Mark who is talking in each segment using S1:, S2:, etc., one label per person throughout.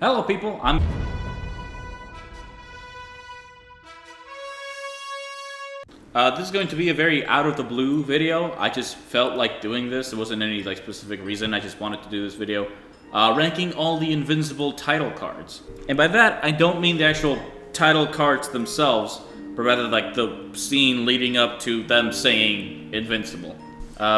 S1: Hello people, this is going to be a very out of the blue video. I just felt like doing this. There wasn't any specific reason. I just wanted to do this video. Ranking all the Invincible title cards. And by that, I don't mean the actual title cards themselves, but rather the scene leading up to them saying Invincible.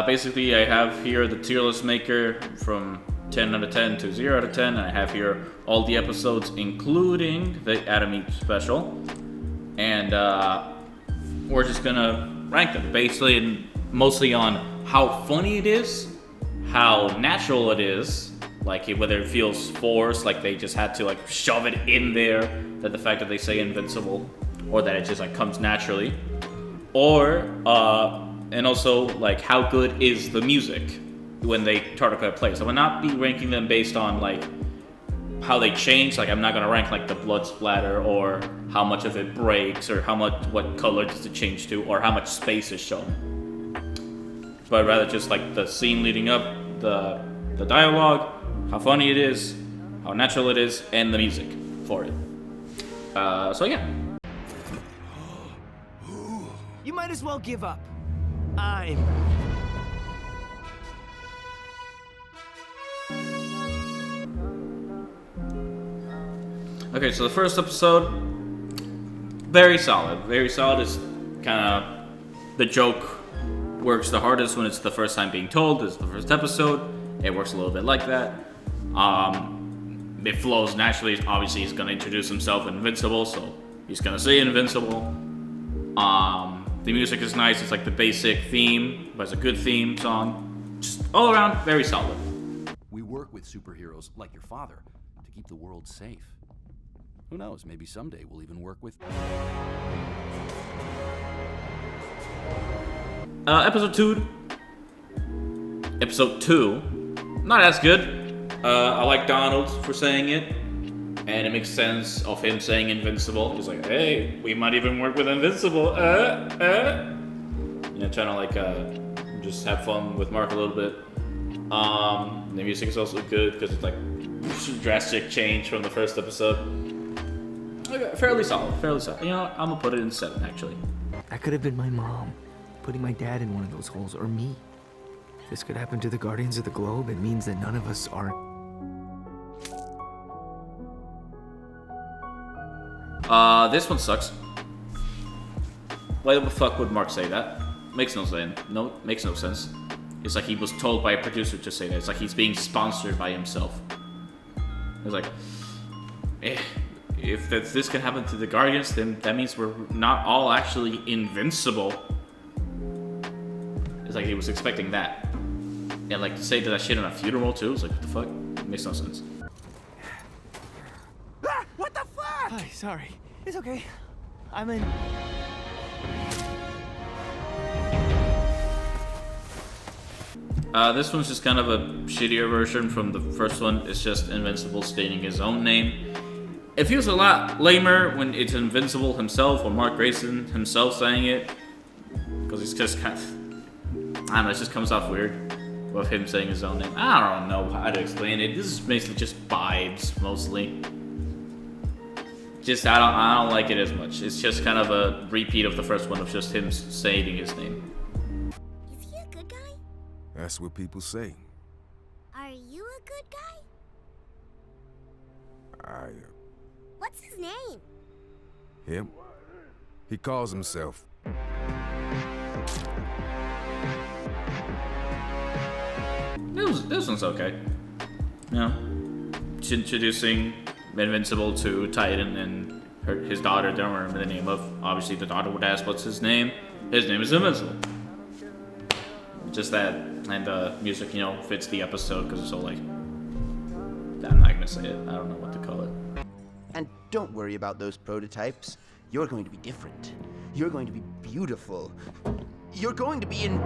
S1: Basically, I have here the tier list maker from 10 out of 10 to 0 out of 10, and I have here all the episodes, including the Adam special. And we're just gonna rank them basically and mostly on how funny it is, how natural it is, whether it feels forced, like they just had to shove it in there, that the fact that they say Invincible, or that it just comes naturally, or and also how good is the music when they start to play. So I will not be ranking them based on how they change. I'm not gonna rank the blood splatter, or how much of it breaks, or what color does it change to, or how much space is shown. But rather just the scene leading up, the dialogue, how funny it is, how natural it is, and the music for it. So yeah.
S2: You might as well give up.
S1: Okay, so the first episode, very solid. Very solid. Is kind of the joke works the hardest when it's the first time being told. It's the first episode. It works a little bit like that. It flows naturally. Obviously, he's gonna introduce himself Invincible, so he's gonna say Invincible. The music is nice. It's the basic theme, but it's a good theme song. Just all around, very solid.
S3: We work with superheroes like your father to keep the world safe. Who knows, maybe someday we'll even work with...
S1: Episode 2, not as good. I like Donald for saying it, and it makes sense of him saying Invincible. He's hey, we might even work with Invincible. Trying to just have fun with Mark a little bit. The music is also good because it's a drastic change from the first episode. Fairly solid. I'm gonna put it in 7 actually.
S2: That could have been my mom, putting my dad in one of those holes, or me. If this could happen to the Guardians of the Globe, it means that none of us are...
S1: This one sucks. Why the fuck would Mark say that? Makes no sense. Makes no sense. It's he was told by a producer to say that. It's he's being sponsored by himself. It's if this can happen to the Guardians, then that means we're not all actually invincible. It's he was expecting that. And to say that shit in a funeral too, it's what the fuck? It makes no sense.
S2: Ah, what the fuck? Hi, sorry. It's okay. I'm in...
S1: This one's just kind of a shittier version from the first one. It's just Invincible stating his own name. It feels a lot lamer when it's Invincible himself or Mark Grayson himself saying it, because it's just kind of, I don't know, it just comes off weird with him saying his own name. I don't know how to explain it. This is basically just vibes mostly. Just I don't like it as much. It's just kind of a repeat of the first one of just him saying his name.
S4: Is he a good guy?
S5: That's what people say.
S4: Are you a good guy? What's his name?
S5: Him? He calls himself.
S1: This one's okay. Introducing Invincible to Titan and his daughter. Don't remember the name of. Obviously, the daughter would ask, "What's his name?" His name is Invincible. Just that, and the music, fits the episode because it's all I'm not gonna say it. I don't know what to call it.
S6: And don't worry about those prototypes. You're going to be different. You're going to be beautiful. You're going to be in...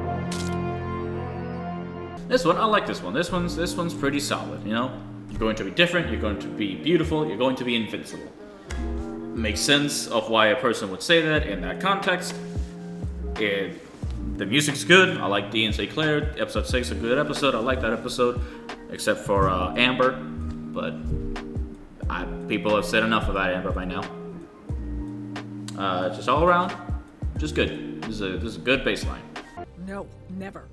S1: This one, I like this one. This one's pretty solid, You're going to be different, you're going to be beautiful, you're going to be invincible. Makes sense of why a person would say that in that context. The music's good. I like Dee and St. Clair. Episode 6, a good episode. I like that episode. Except for Amber. But People have said enough about Amber by now. Just all around, just good. This is a good baseline.
S7: No, never.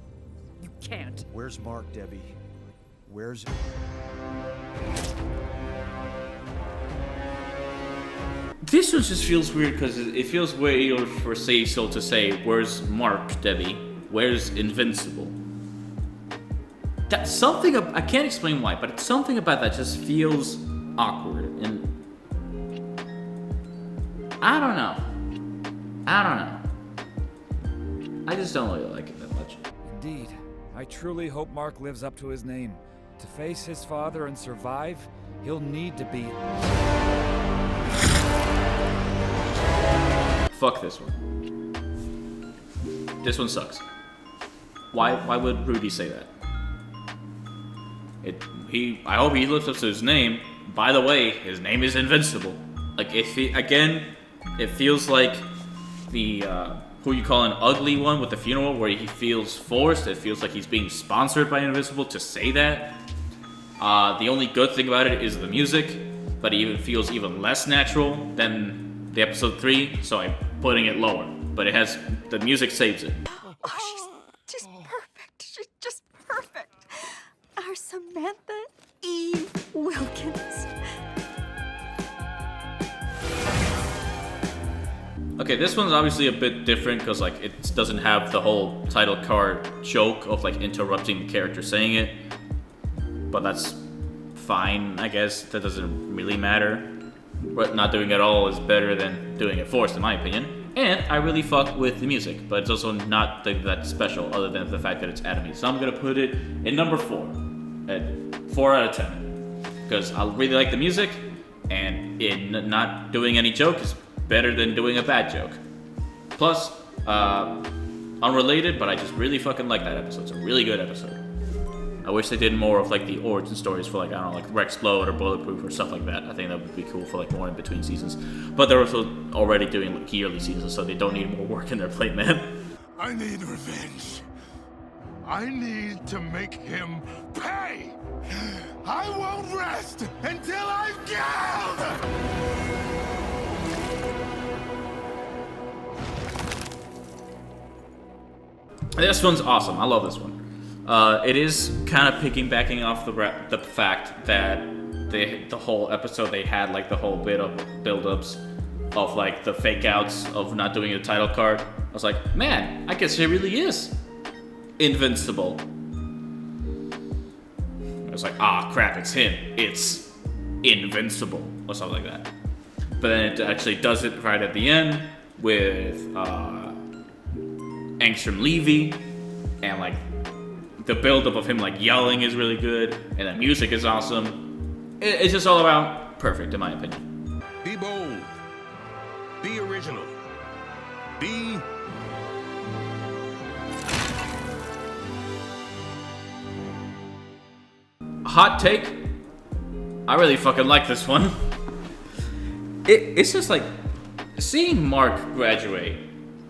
S7: You can't.
S8: Where's Mark, Debbie? Where's...
S1: This one just feels weird because it feels weird for Cecil to say, "Where's Mark, Debbie? Where's Invincible?" That's something, I can't explain why, but something about that just feels awkward, and I don't know. I just don't really like it that much.
S9: Indeed. I truly hope Mark lives up to his name. To face his father and survive, he'll need to be...
S1: Fuck this one. This one sucks. Why would Rudy say that? I hope he lives up to his name. By the way, his name is Invincible. Like, it feels like the, who you call an ugly one with the funeral, where he feels forced. It feels like he's being sponsored by Invincible to say that. The only good thing about it is the music, but it even feels even less natural than the episode 3, so I'm putting it lower. But the music saves it.
S7: Oh, she's just perfect. She's just perfect. Our Samantha E. Wilkins.
S1: Okay, this one's obviously a bit different because like it doesn't have the whole title card joke of like interrupting the character saying it. But that's fine, I guess. That doesn't really matter. But not doing it at all is better than doing it forced, in my opinion. And I really fuck with the music, but it's also not that special other than the fact that it's anime. So I'm gonna put it in number 4. At 4 out of 10. Because I really like the music, and in not doing any joke is better than doing a bad joke. Plus, unrelated, but I just really fucking like that episode. It's a really good episode. I wish they did more of like the origin stories for like, I don't know, like Rexplode or Bulletproof or stuff like that. I think that would be cool for like more in between seasons. But they're also already doing like yearly seasons, so they don't need more work in their plate, man.
S5: I need revenge. I need to make him pay. I won't rest until I've killed.
S1: This one's awesome. I love this one. It is kind of piggybacking off the fact that the whole episode they had like the whole bit of build-ups of like the fake outs of not doing a title card. I was like, man, I guess it really is Invincible. I was like, ah, crap, it's him. It's Invincible or something like that. But then it actually does it right at the end with Angstrom Levy, and like the build-up of him like yelling is really good, and the music is awesome. It's just all around perfect in my opinion.
S5: Be bold. Be original. Be...
S1: Hot take, I really fucking like this one. It's just like seeing Mark graduate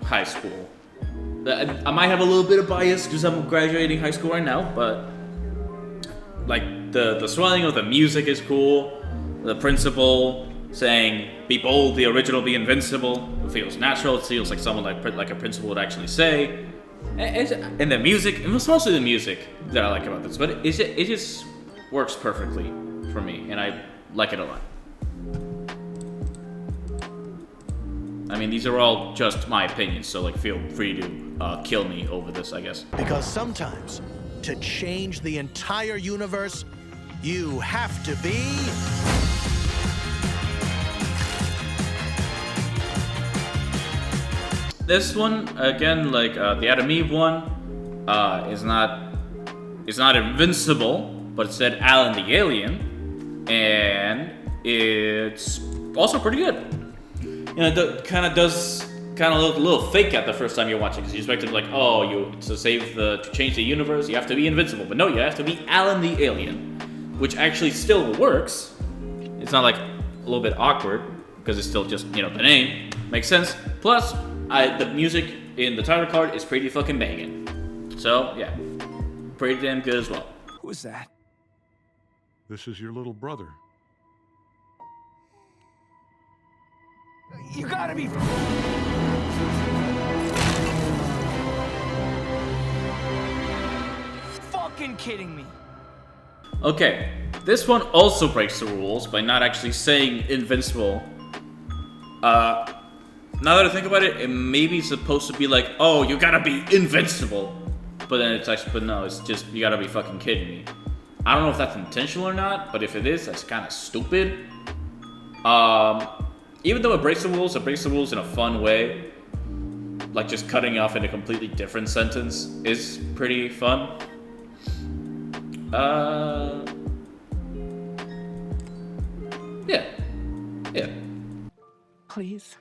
S1: high school. I might have a little bit of bias because I'm graduating high school right now, but like the swelling of the music is cool. The principal saying "Be bold, the original, be invincible." It feels natural. It feels like someone like a principal would actually say. And the music, and it's mostly the music that I like about this, but it just works perfectly for me, and I like it a lot. I mean, these are all just my opinions, so like feel free to kill me over this, I guess.
S10: Because sometimes, to change the entire universe, you have to be...
S1: This one, again, like the Adam Eve one, is not Invincible, but it's said Alan the Alien, and it's also pretty good. You know, it kind of look a little fake at the first time you're watching, because you expect it like, oh, to change the universe, you have to be invincible, but no, you have to be Alan the Alien, which actually still works. It's not like a little bit awkward because it's still just, you know, the name makes sense. Plus, the music in the title card is pretty fucking banging. So yeah, pretty damn good as well.
S9: Who is that?
S5: This is your little brother.
S2: You gotta be... fucking kidding me.
S1: Okay, this one also breaks the rules by not actually saying invincible. Now that I think about it, it may be supposed to be like, oh, you gotta be invincible. But then it's actually, but no, it's just, you gotta be fucking kidding me. I don't know if that's intentional or not, but if it is, that's kind of stupid. Even though it breaks the rules in a fun way. Like just cutting off in a completely different sentence is pretty fun. Yeah.
S11: Please.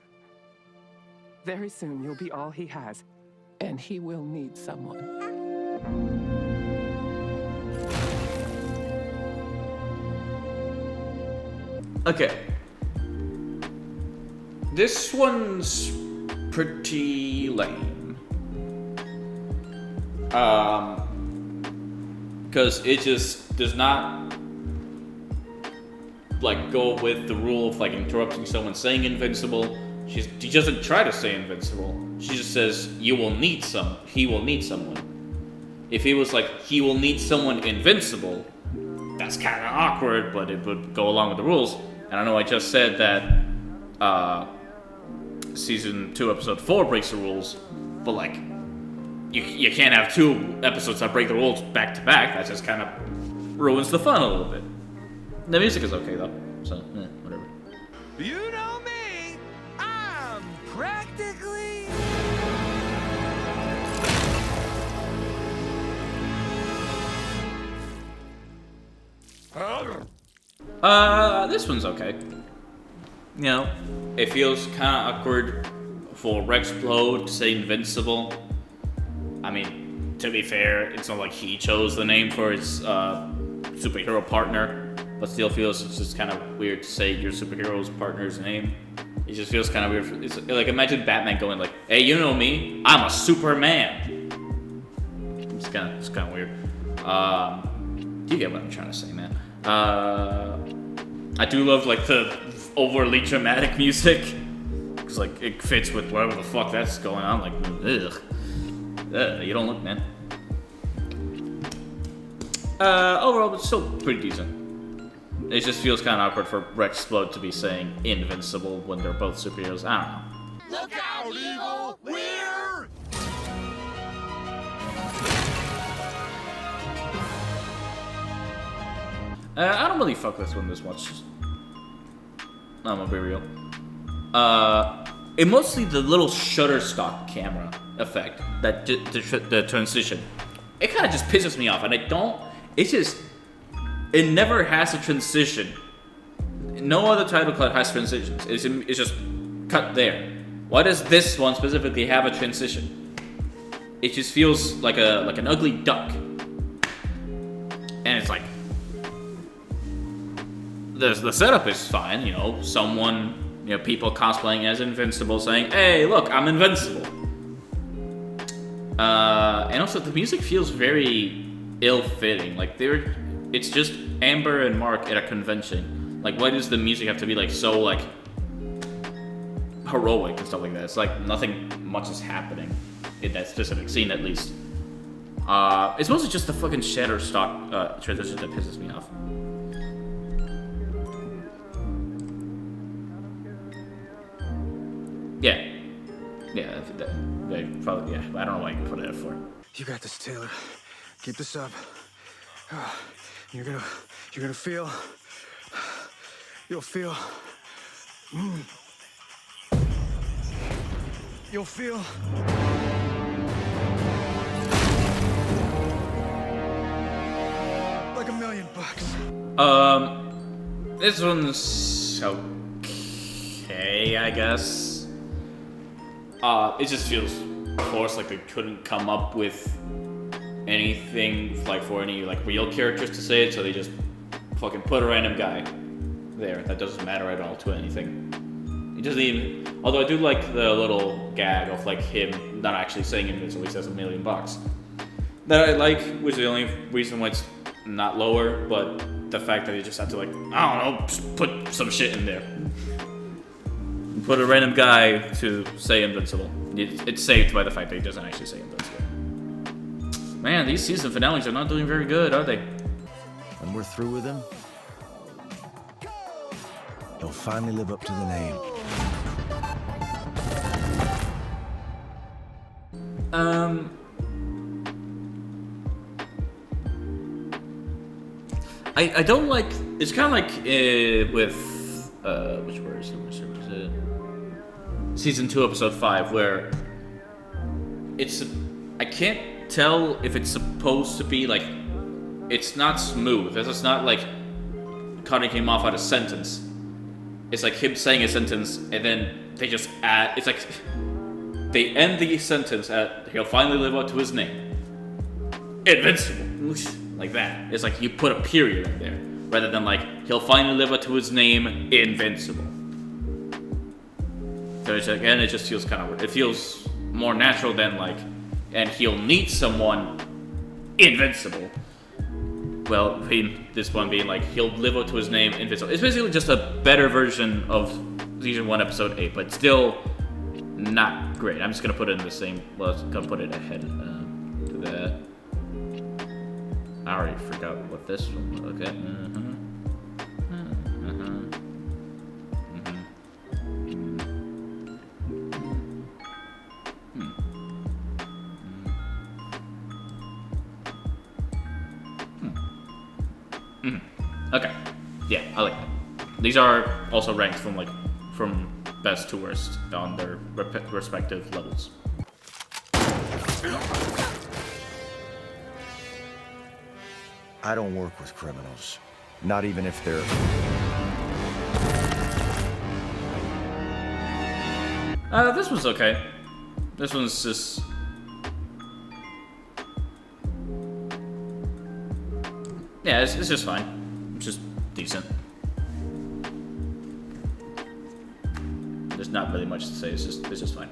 S11: Very soon you'll be all he has, and he will need someone.
S1: Okay. This one's pretty lame. Because it just does not like go with the rule of like interrupting someone saying invincible. She doesn't try to say invincible. She just says he will need someone. If he was like he will need someone invincible, that's kind of awkward, but it would go along with the rules. And I know I just said that season 2 episode 4 breaks the rules, but like you can't have 2 episodes that break the rules back to back. That just kind of ruins the fun a little bit. The music is okay though, so whatever.
S10: You know me, I'm practically...
S1: This one's okay. You know, it feels kind of awkward for Rexplode to say invincible. I mean, to be fair, it's not like he chose the name for his superhero partner, but still feels it's just kind of weird to say your superhero's partner's name. It just feels kind of weird. It's like, imagine Batman going like, "Hey, you know me, I'm a Superman." It's kind of weird. You get what I'm trying to say, man. I do love like the overly dramatic music, cause like it fits with whatever the fuck that's going on. Like, you don't look, man. Overall, it's still pretty decent. It just feels kind of awkward for Rexplode to be saying invincible when they're both superheroes. I don't know.
S5: Look out, Evil! We're...
S1: I don't really fuck this one this much. I'm gonna be real. It mostly the little Shutterstock camera effect, that the transition. It kind of just pisses me off, and it never has a transition. No other title cut has transitions. It's just cut there. Why does this one specifically have a transition? It just feels like an ugly duck, and it's like. The setup is fine, you know, people cosplaying as Invincible saying, "Hey, look, I'm invincible." And also the music feels very ill-fitting. Like it's just Amber and Mark at a convention. Like, why does the music have to be like so like heroic and stuff like that? It's like nothing much is happening in that specific scene, at least. It's mostly just the fucking Shutterstock transition that pisses me off. Yeah, they probably, yeah, I don't know why you put it at 4.
S8: You got this, Taylor. Keep this up. You're gonna feel... You'll feel... You'll feel... like $1 million.
S1: This one's okay, I guess. It just feels forced, like they couldn't come up with anything like for any like real characters to say it, so they just fucking put a random guy there that doesn't matter at all to anything. It doesn't even. Although I do like the little gag of like him not actually saying invincible, he says $1 million. That I like, which is the only reason why it's not lower, but the fact that he just had to like, I don't know, just put some shit in there. put a random guy to say Invincible. It's saved by the fact that he doesn't actually say Invincible. Man, these season finales are not doing very good, are they?
S10: When we're through with him, he'll finally live up to the name.
S1: I don't like. It's kind of like with which was it? Season 2, episode 5, where it's. I can't tell if it's supposed to be like. It's not smooth. It's not like cutting him off at a sentence. It's like him saying a sentence and then they just add. It's like they end the sentence at "He'll finally live up to his name." Invincible. Like that. It's like you put a period in there rather than like "He'll finally live up to his name, Invincible." So it's again, it just feels kind of weird. It feels more natural than like, and he'll meet someone invincible. Well, this one being like, he'll live up to his name, Invincible. It's basically just a better version of season 1, episode 8, but still not great. I'm just gonna put it in the same. Well, I'm gonna put it ahead to that. I already forgot what this one was. Okay. Okay. Yeah, I like that. These are also ranked from best to worst on their respective levels.
S10: I don't work with criminals. Not even if they're...
S1: This one's okay. This one's just... Yeah, it's just fine. It's just decent. There's not really much to say. It's just fine.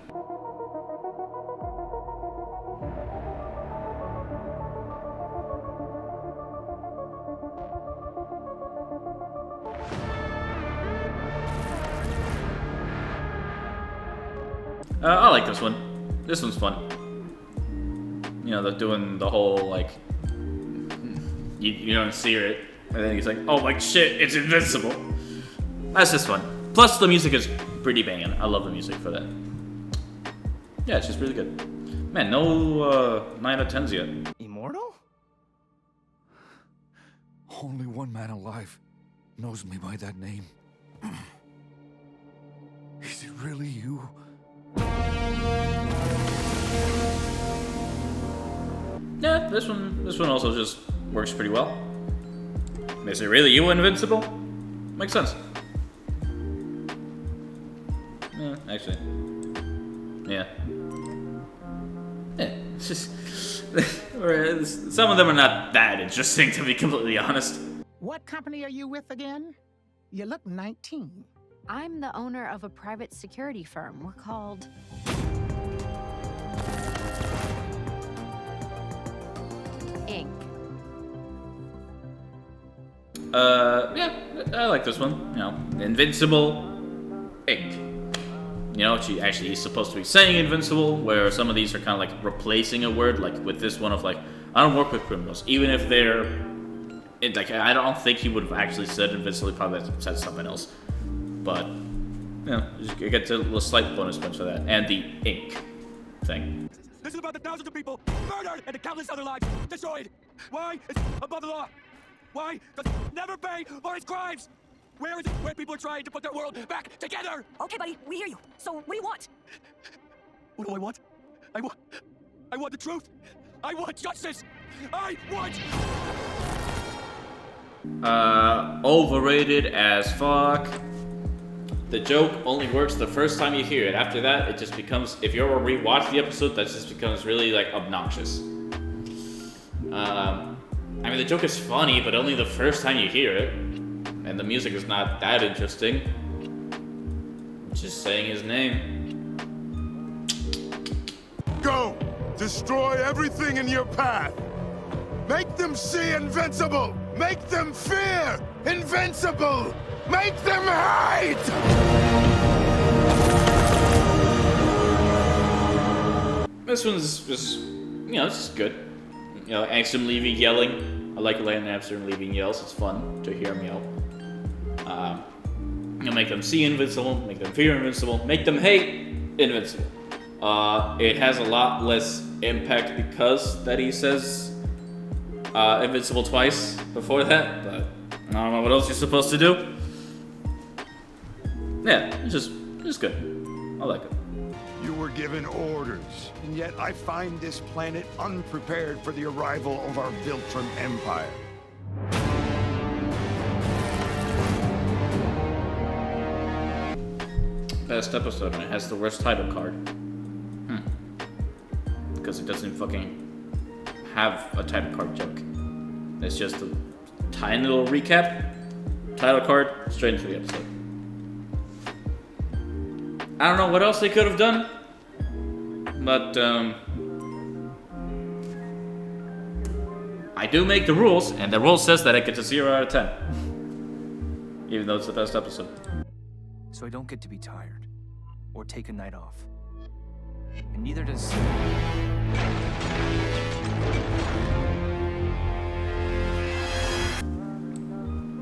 S1: I like this one. This one's fun. You know, they're doing the whole like. You don't see it, and then he's like, "Oh my shit, it's Invincible." That's just fun. Plus, the music is pretty banging. I love the music for that. Yeah, it's just really good. Man, no 9 out of 10s yet.
S2: Immortal?
S9: Only one man alive knows me by that name. Is it really you?
S1: Yeah, this one also just works pretty well. Is it really you, Invincible? Makes sense. Yeah, actually. Yeah. Yeah, it's just... some of them are not that interesting, to be completely honest.
S12: What company are you with again? You look 19.
S13: I'm the owner of a private security firm. We're called... Inc.
S1: Yeah, I like this one. You know, Invincible, Inc. You know, she actually is supposed to be saying Invincible, where some of these are kind of like replacing a word, like with this one of like, I don't work with criminals, even if they're, like, I don't think he would have actually said Invincible, he probably said something else. But, you know, you get a slight bonus points for that. And the Inc. thing.
S14: This is about the thousands of people murdered and the countless other lives destroyed. Why? It's above the law. Why? Does it never pay for its crimes? Where is it where people are trying to put their world back together?
S7: Okay, buddy, we hear you. So, what do you want?
S14: What do I want? I want the truth. I want justice. I want...
S1: Overrated as fuck. The joke only works the first time you hear it. After that, it just becomes, if you ever rewatch the episode, that just becomes really, like, obnoxious. I mean, the joke is funny, but only the first time you hear it. And the music is not that interesting. Just saying his name.
S5: Go! Destroy everything in your path! Make them see Invincible! Make them fear Invincible! Make them hate!
S1: This one's just, you know, this is good. You know, Angstrom leaving yelling. I like Lance Armstrong leaving yells. It's fun to hear him yell. You know, make them see Invincible, make them fear Invincible, make them hate Invincible. It has a lot less impact because that he says Invincible twice before that, but I don't know what else you're supposed to do. Yeah, it's just good. I like it.
S5: You were given orders, and yet I find this planet unprepared for the arrival of our Viltrum Empire.
S1: Best episode, and it has the worst title card. Because it doesn't fucking have a title card joke. It's just a tiny little recap, title card, straight into the episode. I don't know what else they could have done, but I do make the rules, and the rule says that I get a 0 out of 10. Even though it's the best episode.
S2: So I don't get to be tired, or take a night off. And neither does...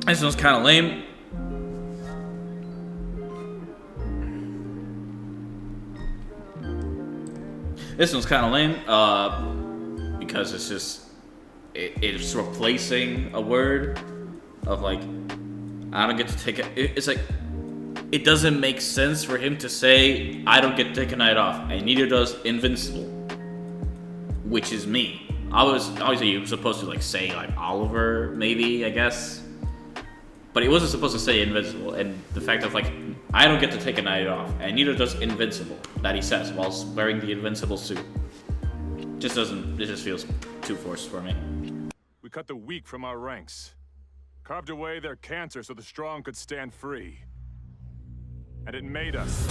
S1: This one's kind of lame. This one's kind of lame, because it's just... It's replacing a word of, like... I don't get to take it. It's like... It doesn't make sense for him to say, I don't get to take a night off, and neither does Invincible, which is me. Obviously he was supposed to like say like Oliver, maybe, I guess, but he wasn't supposed to say Invincible. And the fact of like, I don't get to take a night off, and neither does Invincible, that he says while wearing the Invincible suit, it just feels too forced for me.
S15: We cut the weak from our ranks, carved away their cancer so the strong could stand free. And it made us.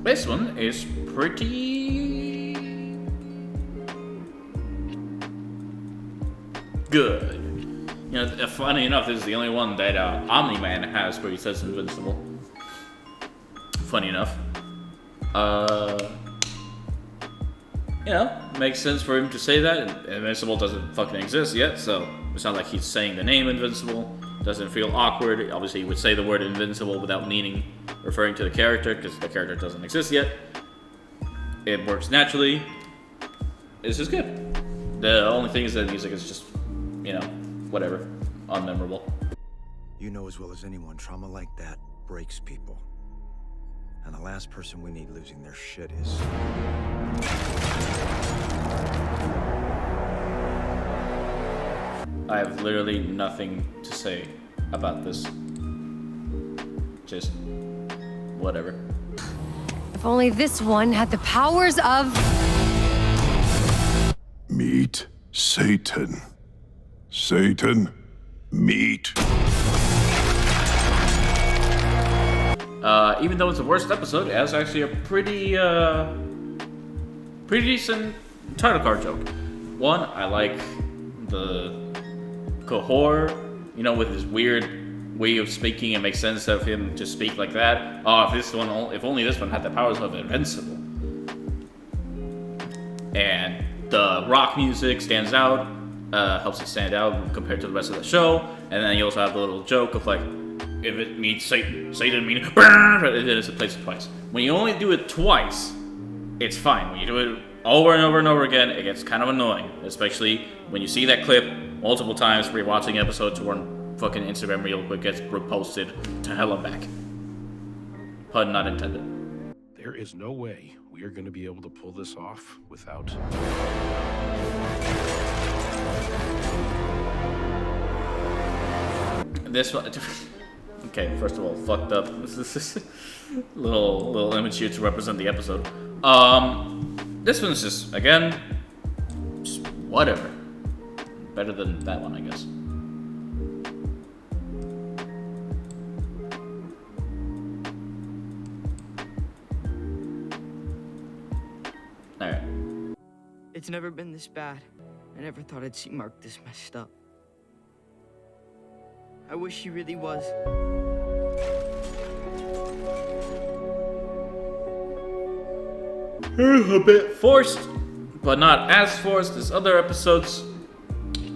S1: This one is pretty good. You know, funny enough, this is the only one that Omni-Man has where he says Invincible. Funny enough. You know, makes sense for him to say that. Invincible doesn't fucking exist yet, so it's not like he's saying the name Invincible. Doesn't feel awkward. Obviously, he would say the word Invincible without meaning, referring to the character, because the character doesn't exist yet. It works naturally. It's just good. The only thing is that the music is just, you know, whatever, unmemorable.
S16: You know as well as anyone, trauma like that breaks people. And the last person we need losing their shit is...
S1: I have literally nothing to say about this. Just whatever.
S17: If only this one had the powers of...
S5: Meet Satan. Satan, meet.
S1: Even though it's the worst episode, it has actually a pretty decent title card joke. One, I like the Cahor, you know, with his weird way of speaking. It makes sense of him to speak like that. Oh, if only this one had the powers of Invincible. And the rock music stands out, helps it stand out compared to the rest of the show. And then you also have the little joke of like, if it means Satan means burn, and then it's placed twice. When you only do it twice, it's fine. When you do it over and over and over again, it gets kind of annoying. Especially when you see that clip multiple times, rewatching episodes, or on fucking Instagram real quick gets reposted to hell and back. Pun not intended.
S18: There is no way we are going to be able to pull this off without...
S1: This one... Okay, first of all, fucked up. This is little image here to represent the episode. This one's just, again, just whatever. Better than that one, I guess. Alright.
S19: It's never been this bad. I never thought I'd see Mark this messed up. I wish he really was.
S1: a bit forced, but not as forced as other episodes.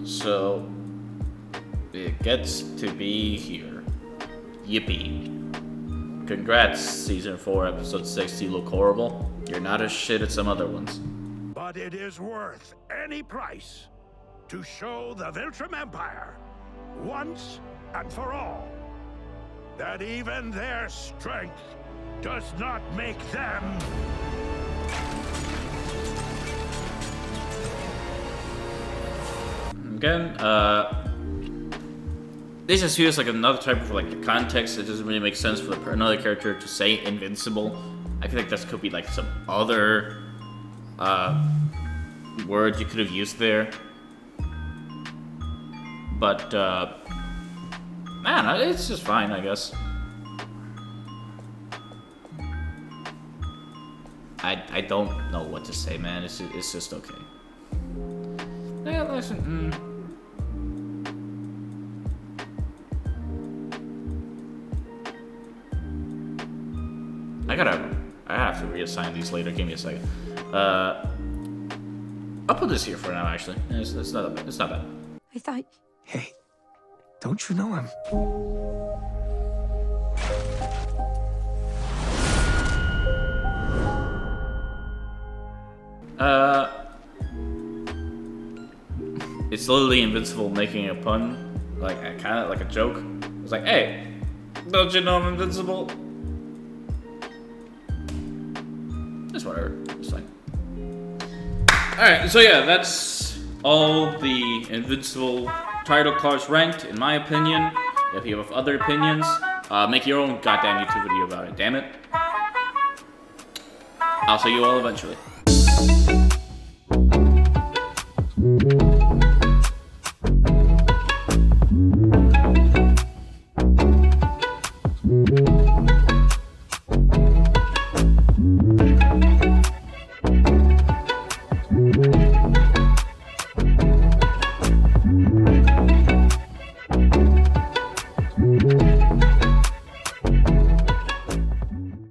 S1: So it gets to be here. Yippee. Congrats, Season 4, Episode 6. You look horrible. You're not as shit as some other ones.
S5: But it is worth any price to show the Viltrum Empire, once and for all, that even their strength does not make them
S1: again. This just feels like another type of like the context. It doesn't really make sense for another character to say invincible. I feel like this could be like some other word you could have used there. But man, it's just fine, I guess. I don't know what to say, man. It's just okay. Yeah, listen. I have to reassign these later. Give me a second. I'll put this here for now. Actually, it's not bad. It's not bad.
S7: I thought.
S2: Hey, don't you know him?
S1: It's literally Invincible making a pun, like kind of like a joke. It's like, hey, don't you know I'm invincible? It's whatever. It's fine. Alright, so yeah, that's all the Invincible title cards ranked, in my opinion. If you have other opinions, make your own goddamn YouTube video about it, damn it. I'll see you all eventually.